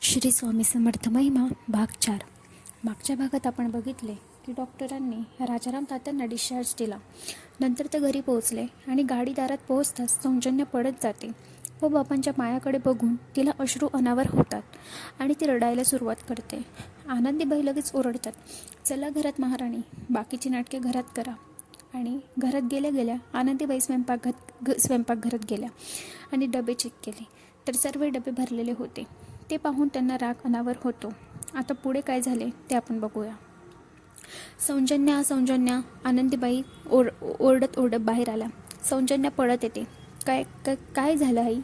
श्री स्वामी समर्थ महिमा भाग 4। मागच्या भागात आपण बघितले की डॉक्टरांनी राजाराम तात्यांना डिस्चार्ज दिला। नंतर ते घरी पोहोचले आणि गाडी दारात पोहोचताच सौजन्य पडत जाते व बाबांच्या मायाकडे बघून तिला अश्रू अनावर होतात आणि ती रडायला सुरुवात करते। आनंदीबाई लगेच ओरडतात, चला घरात महाराणी, बाकीची नाटके घरात करा। आणि घरात गेल्या गेल्या आनंदीबाई स्वयंपाकघरात गेल्या आणि डबे चेक केले तर सर्व डबे भरलेले होते। ते पाहून त्यांना राग अनावर होतो। आता पुढे काय झाले ते आपण बघूया। सौजन्या आनंदीबाई ओरडत बाहेर आल्या। सौजन्या पळत येते। काय झालं आई,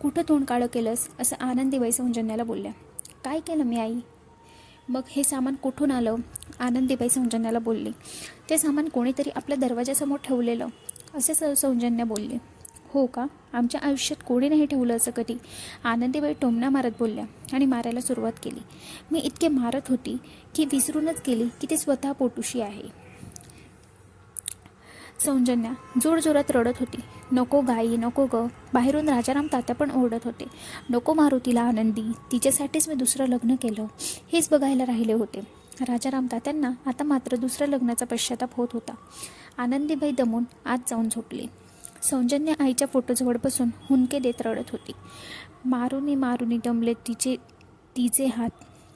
कुठं तोंड काळं केलंस, असं आनंदीबाई सौजन्याला बोलल्या। काय केलं मी आई? मग हे सामान कुठून आलं? आनंदीबाई सौजन्याला बोलली, ते सामान कोणीतरी आपल्या दरवाजासमोर ठेवलेलं, असे सौजन्या बोलली। हो का? आमच्या आयुष्यात कोणी नाही ठेवलं असं कधी, आनंदीबाई टोमणा मारत बोलल्या आणि मारायला सुरुवात केली। मी इतके मारत होती की विसरूनच गेली की ते स्वतः पोटुशी आहे। सौजन्या जोरजोरात रडत होती, नको गाई नको ग। बाहेरून राजाराम तात्या पण ओरडत होते, नको मारू तिला आनंदी, तिच्यासाठीच मी दुसरं लग्न केलं, हेच बघायला राहिले होते। राजाराम तात्यांना आता मात्र दुसऱ्या लग्नाचा पश्चाताप होत होता। आनंदीबाई दमून आत जाऊन झोपली। सौजन्या आईच्या फोटोजवळ बसून हुंदके देत रडत होती। मारुनी दमले तिचे हात,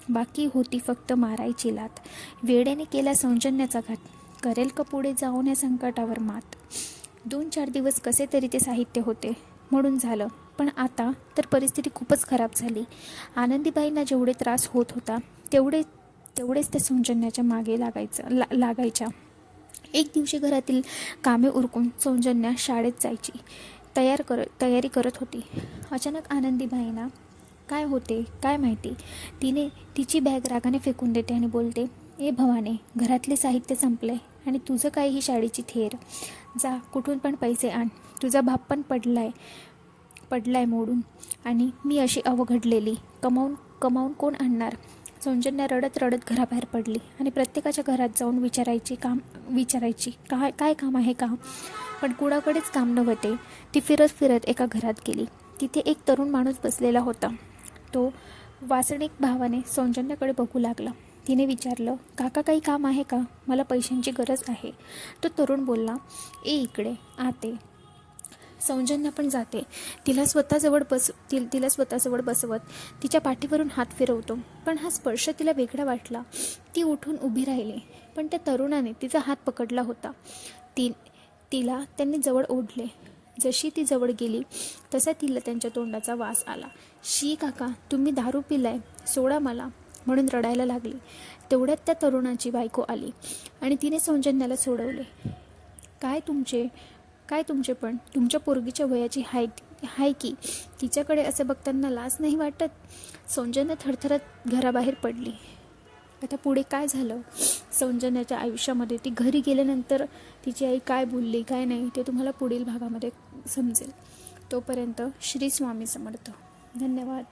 बाकी होती फक्त मारायची लात। वेड्याने केला सौजन्याचा घात, करेल का पुढे जाऊन या संकटावर मात। 2-4 दिवस कसे तरी ते साहित्य होते म्हणून झालं, पण आता तर परिस्थिती खूपच खराब झाली। आनंदीबाईंना जेवढे त्रास होत होता तेवढेच ते सौजन्याच्या मागे लागायच्या। एक दिवशी घरातील कामे उरकून सौजन्या शाळेत जायची तयारी करत होती। अचानक आनंदीबाईंना काय होते काय माहिती, तिने तिची बॅग रागाने फेकून देते आणि बोलते, ए भवाने, घरातले साहित्य संपले आणि तुझं काय ही शाळेची थेर, जा कुठून पण पैसे आण, तुझा बाप पण पडलाय मोडून, आणि मी अशी अवघडलेली कमावून कोण आणणार। सौजन्या रडत घराबाहेर पडली आणि प्रत्येकाच्या घरात जाऊन विचारायची काय काम आहे का, पण कुणाकडेच काम नव्हते। ती फिरत एका घरात गेली। तिथे एक तरुण माणूस बसलेला होता। तो वासनिक भावाने सौजन्याकडे बघू लागला। तिने विचारलं, काका काही काम आहे का, मला पैशांची गरज आहे। तो तरुण बोलला, ए इकडे आते। सौजन्या पण जाते, तिला स्वतःजवळ बसवत तिच्या पाठीवरून हात फिरवतो, पण हा स्पर्श तिला वेगळा वाटला। ती उठून उभी राहिली, पण त्या तरुणाने तिचा हात पकडला होता। तिला त्यांनी जवळ ओढले। जशी ती जवळ गेली तसा तिला त्यांच्या तोंडाचा वास आला। शी काका, तुम्ही दारू पिलाय, सोडा मला, म्हणून रडायला लागली। तेवढ्यात त्या तरुणाची बायको आली आणि तिने सौजन्याला सोडवले। काय तुमचे पण, तुमच्या पोरगीच्या वयाची हाय की, तिच्याकडे असे बघताना लाज नाही वाटत। सौजन्या थरथरत घराबाहेर पडली। आता पुढे काय झालं सौजन्याच्या आयुष्यामध्ये, ती घरी गेल्यानंतर तिची आई काय बोलली काय नाही ते तुम्हाला पुढील भागामध्ये समजेल। तोपर्यंत श्री स्वामी समर्थ। धन्यवाद।